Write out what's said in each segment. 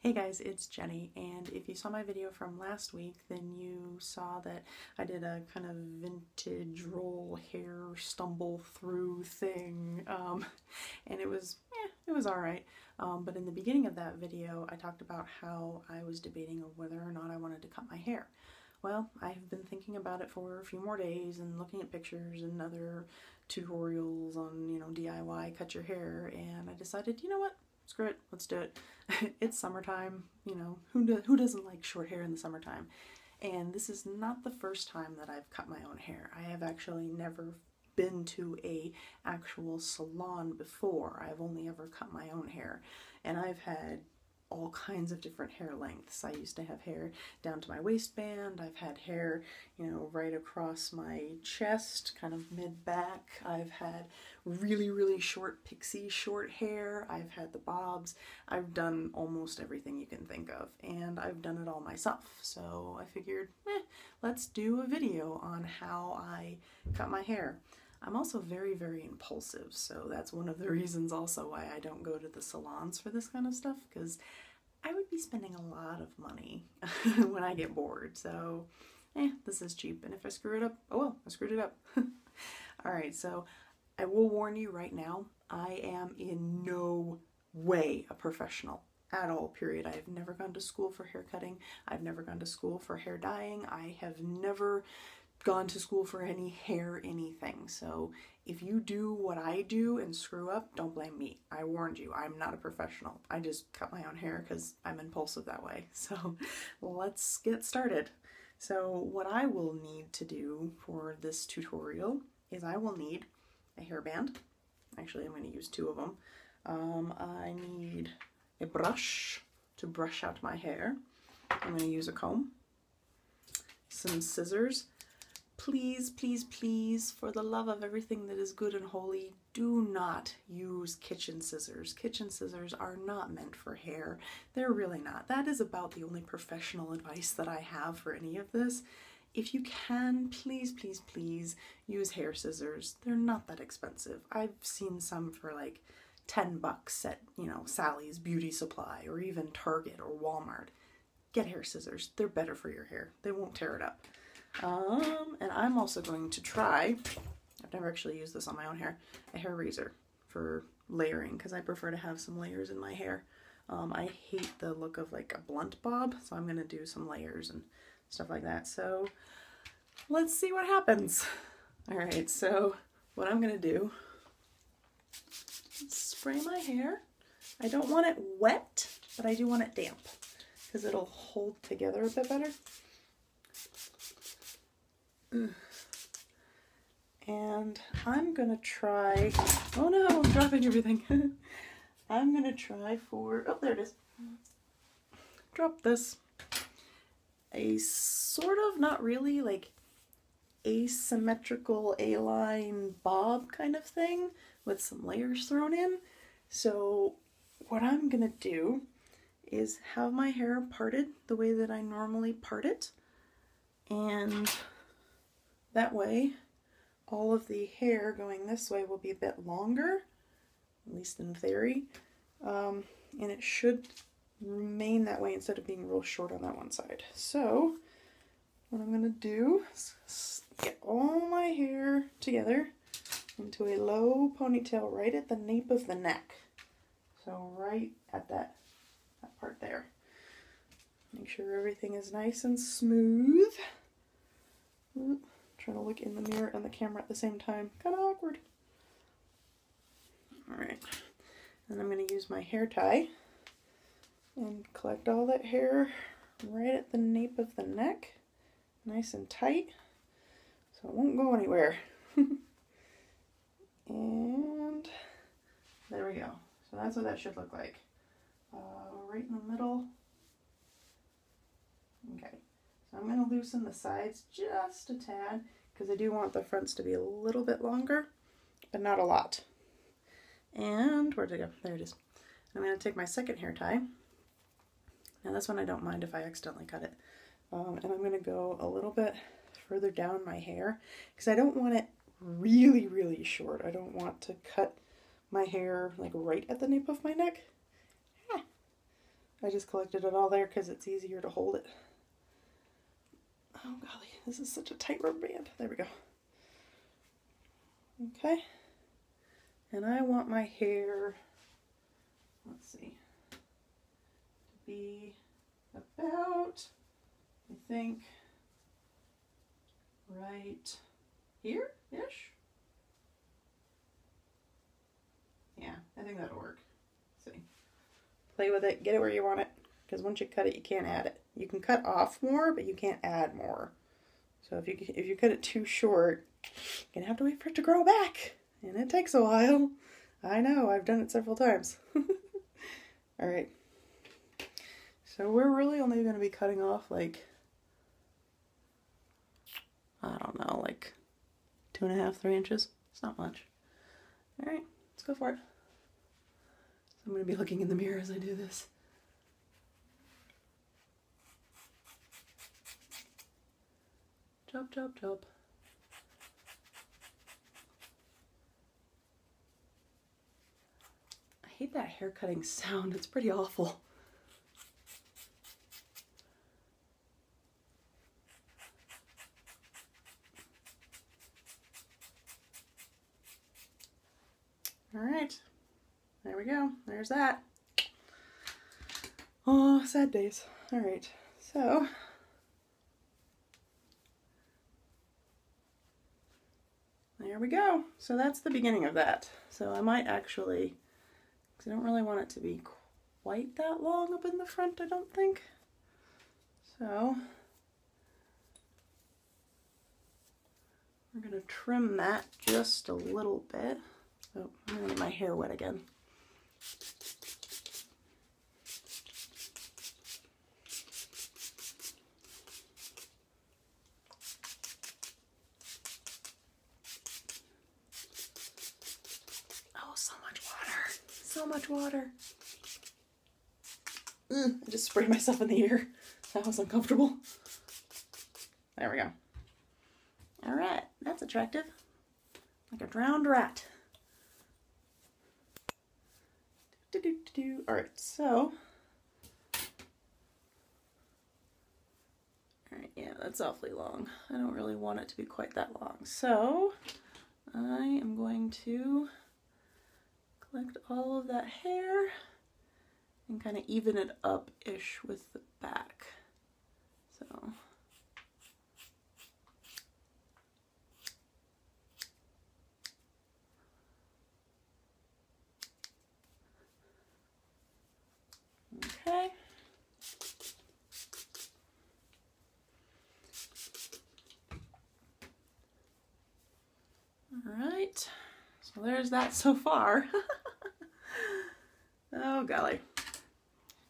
Hey guys, it's Jenny, and if you saw my video from last week, then you saw that I did a kind of vintage roll hair stumble through thing, and it was alright. But in the beginning of that video, I talked about how I was debating on whether or not I wanted to cut my hair. Well, I've been thinking about it for a few more days and looking at pictures and other tutorials on, DIY cut your hair, and I decided, you know what? Screw it, let's do it. It's summertime, who doesn't like short hair in the summertime? And this is not the first time that I've cut my own hair. I have actually never been to a actual salon before. I've only ever cut my own hair, and I've had all kinds of different hair lengths. I used to have hair down to my waistband. I've had hair, right across my chest, kind of mid-back. I've had really, really short pixie short hair. I've had the bobs. I've done almost everything you can think of, and I've done it all myself. So I figured, let's do a video on how I cut my hair. I'm also very, very impulsive, so that's one of the reasons also why I don't go to the salons for this kind of stuff, because I would be spending a lot of money when I get bored. So, this is cheap, and if I screw it up, oh well, I screwed it up. Alright, so I will warn you right now, I am in no way a professional at all, period. I have never gone to school for hair cutting. I've never gone to school for hair dyeing. I have never gone to school for any hair anything. So if you do what I do and screw up, don't blame me. I warned you, I'm not a professional. I just cut my own hair because I'm impulsive that way. So let's get started. So what I will need to do for this tutorial is I will need a hairband. Actually, I'm going to use two of them. I need a brush to brush out my hair. I'm going to use a comb, some scissors. Please, please, please, for the love of everything that is good and holy, do not use kitchen scissors. Kitchen scissors are not meant for hair. They're really not. That is about the only professional advice that I have for any of this. If you can, please, please, please use hair scissors. They're not that expensive. I've seen some for like $10 at, Sally's Beauty Supply or even Target or Walmart. Get hair scissors. They're better for your hair. They won't tear it up. And I'm also going to try, I've never actually used this on my own hair, a hair razor for layering, because I prefer to have some layers in my hair. I hate the look of like a blunt bob, so I'm going to do some layers and stuff like that. So let's see what happens. Alright, so what I'm going to do is spray my hair. I don't want it wet, but I do want it damp, because it'll hold together a bit better. And I'm gonna try, oh no, I'm dropping everything. I'm gonna try for, oh there it is, drop this, a sort of, not really, like asymmetrical A-line bob kind of thing with some layers thrown in. So what I'm gonna do is have my hair parted the way that I normally part it, and that way, all of the hair going this way will be a bit longer, at least in theory, and it should remain that way instead of being real short on that one side. So, what I'm going to do is get all my hair together into a low ponytail right at the nape of the neck. So right at that part there. Make sure everything is nice and smooth. Oop. Trying to look in the mirror and the camera at the same time. Kind of awkward. Alright. And I'm going to use my hair tie and collect all that hair right at the nape of the neck. Nice and tight, so it won't go anywhere. And there we go. So that's what that should look like. Right in the middle. Okay. I'm going to loosen the sides just a tad, because I do want the fronts to be a little bit longer, but not a lot. And where'd it go? There it is. I'm going to take my second hair tie. Now this one I don't mind if I accidentally cut it. And I'm going to go a little bit further down my hair, because I don't want it really, really short. I don't want to cut my hair like right at the nape of my neck. I just collected it all there because it's easier to hold it. Oh golly, this is such a tight rubber band. There we go. Okay. And I want my hair, let's see, to be about, I think, right here-ish? Yeah, I think that'll work. Let's see. Play with it, get it where you want it, because once you cut it, you can't add it. You can cut off more, but you can't add more. So if you cut it too short, you're gonna have to wait for it to grow back, and it takes a while. I know, I've done it several times. All right. So we're really only going to be cutting off like, I don't know, like 2.5, 3 inches. It's not much. All right, let's go for it. So I'm going to be looking in the mirror as I do this. Chop, chop, chop. I hate that hair cutting sound. It's pretty awful. All right, there we go. There's that. Oh, sad days. All right, so there we go. So that's the beginning of that. So I might actually, because I don't really want it to be quite that long up in the front, I don't think. So we're going to trim that just a little bit. Oh, I'm going to get my hair wet again. Oh, so much water. So much water. I just sprayed myself in the ear. That was uncomfortable. There we go. All right, that's attractive. Like a drowned rat. All right, so. All right, yeah, that's awfully long. I don't really want it to be quite that long. So I am going to collect all of that hair and kind of even it up-ish with the back. So. Okay. All right. So there's that so far. Oh golly.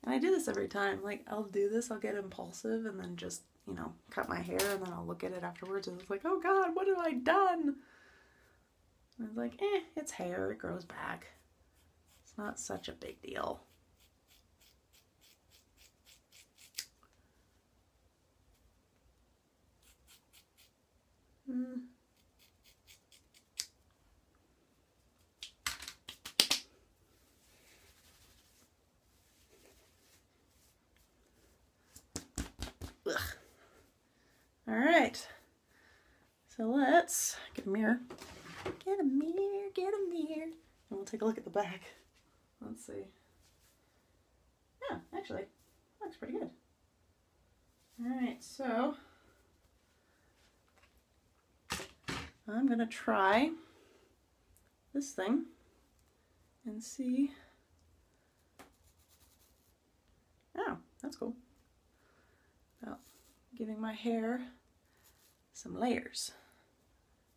And I do this every time. Like I'll do this, I'll get impulsive and then just, you know, cut my hair and then I'll look at it afterwards and it's like, oh God, what have I done? And it's like, it's hair, it grows back. It's not such a big deal. Ugh. All right, so let's get a mirror. Get a mirror, get a mirror. And we'll take a look at the back. Let's see. Yeah, actually, looks pretty good. All right, so I'm gonna try this thing and see. Oh, that's cool. Well, giving my hair some layers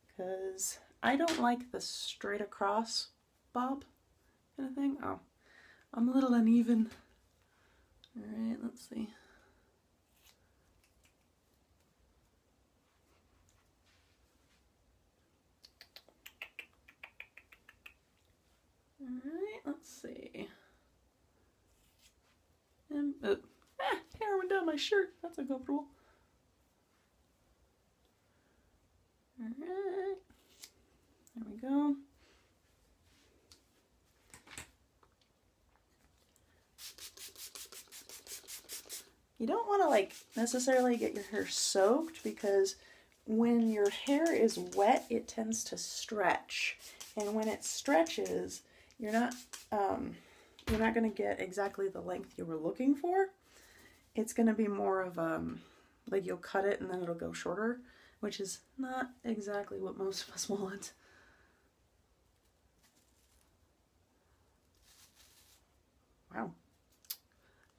because I don't like the straight across bob kind of thing. Oh, I'm a little uneven. All right, let's see. All right, let's see. And hair went down my shirt. That's uncomfortable. All right, there we go. you don't want to like necessarily get your hair soaked, because when your hair is wet, it tends to stretch. And when it stretches, you're not going to get exactly the length you were looking for. It's going to be more of like you'll cut it and then it'll go shorter, which is not exactly what most of us want. Wow.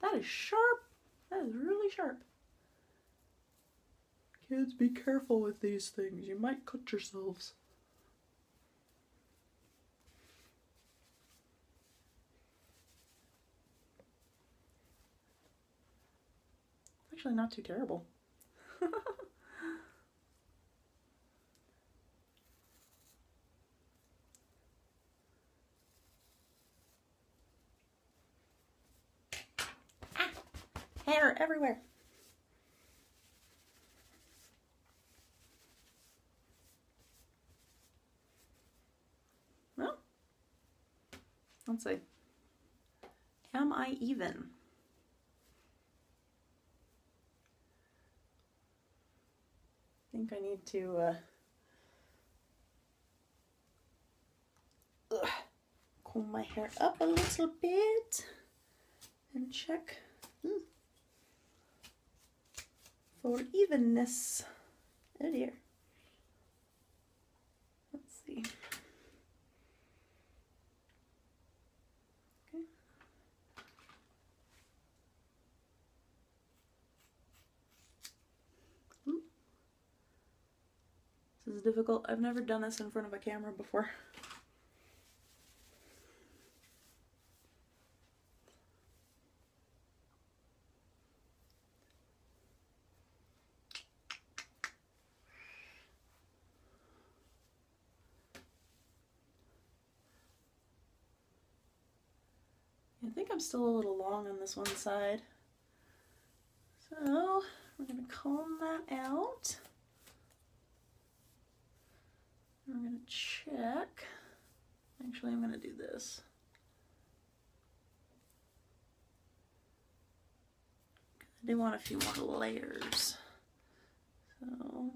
That is sharp. That is really sharp. Kids, be careful with these things. You might cut yourselves. Actually, not too terrible. Ah, hair everywhere. Well, let's see. Am I even? I think I need to comb my hair up a little bit and check for evenness. Oh dear. Let's see. Okay. This is difficult. I've never done this in front of a camera before. I think I'm still a little long on this one side. So we're going to comb that out. We're going to check. Actually, I'm going to do this. I do want a few more layers. So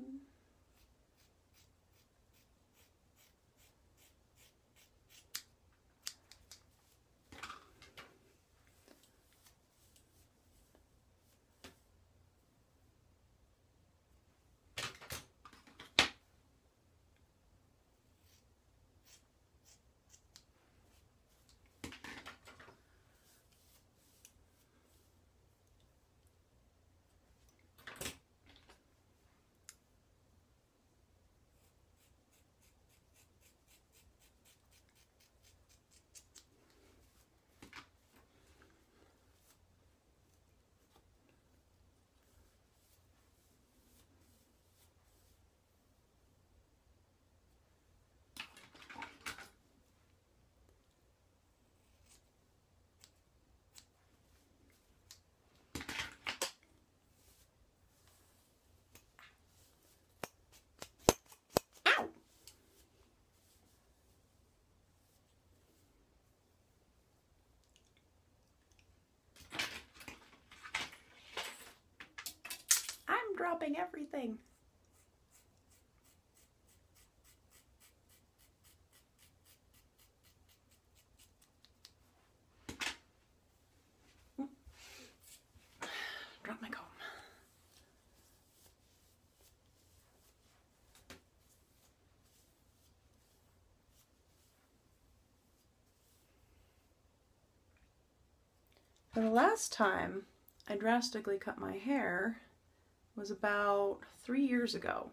dropping everything. Drop my comb. So the last time I drastically cut my hair was about 3 years ago,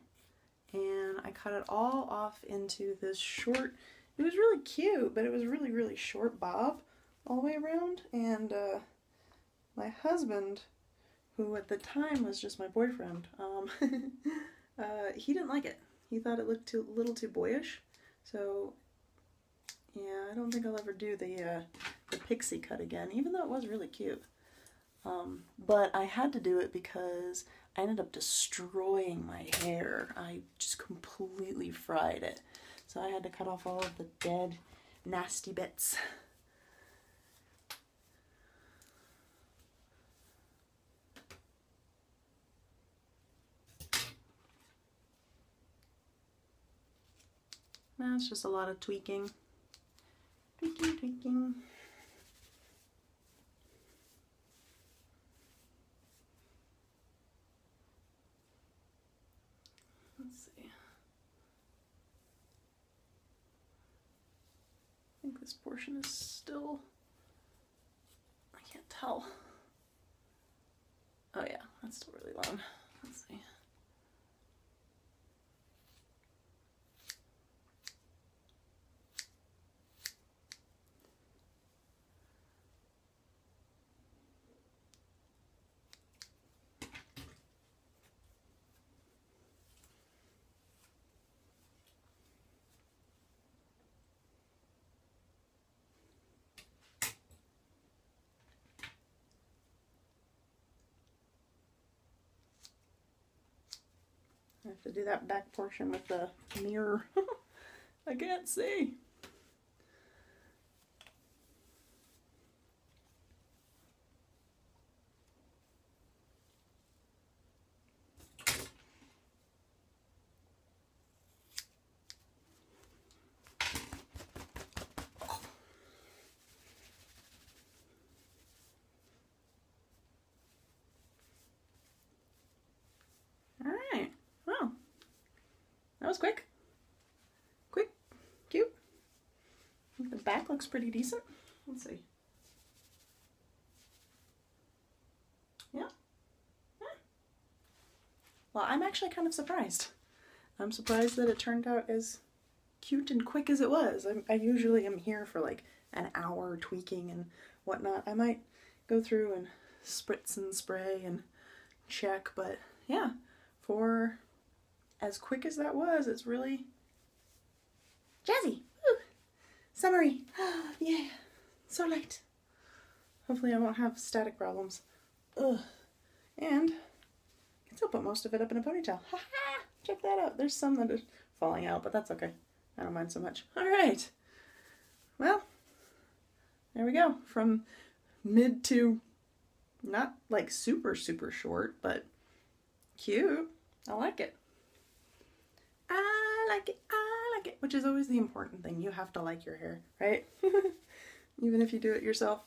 and I cut it all off into this short, it was really cute, but it was really short bob all the way around. And my husband, who at the time was just my boyfriend, he didn't like it. He thought it looked a little too boyish. So yeah, I don't think I'll ever do the pixie cut again, even though it was really cute. But I had to do it because I ended up destroying my hair. I just completely fried it. So I had to cut off all of the dead, nasty bits. Now it's just a lot of tweaking. Tweaking, tweaking. Let's see. I think this portion is still, I can't tell. Oh yeah, that's still really long. Let's see. I have to do that back portion with the mirror. I can't see. Alright, well, that was quick. Quick, cute. I think the back looks pretty decent. Let's see. Yeah. Well, I'm actually kind of surprised. I'm surprised that it turned out as cute and quick as it was. I usually am here for like an hour tweaking and whatnot. I might go through and spritz and spray and check, but yeah, for as quick as that was, it's really jazzy. Woo. Summery. Yeah, so light. Hopefully I won't have static problems. Ugh. And I can still put most of it up in a ponytail. Ha ha! Check that out. There's some that are falling out, but that's okay. I don't mind so much. Alright. Well, there we go. From mid to not like super short, but cute. I like it. I like it. I like it. Which is always the important thing. You have to like your hair, right? Even if you do it yourself.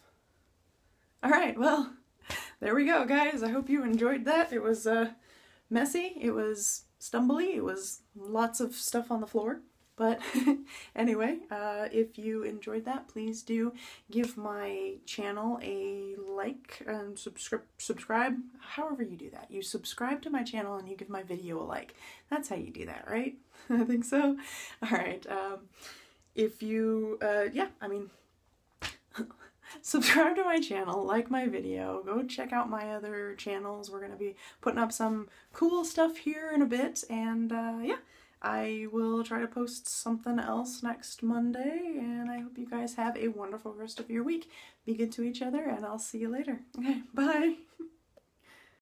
Alright, well, there we go, guys. I hope you enjoyed that. It was messy. It was stumbly. It was lots of stuff on the floor. But anyway, if you enjoyed that, please do give my channel a like and subscribe, however you do that. You subscribe to my channel and you give my video a like. That's how you do that, right? I think so. All right. If you, yeah, I mean, subscribe to my channel, like my video, go check out my other channels. We're going to be putting up some cool stuff here in a bit, and yeah. I will try to post something else next Monday, and I hope you guys have a wonderful rest of your week. Be good to each other, and I'll see you later. Okay, bye!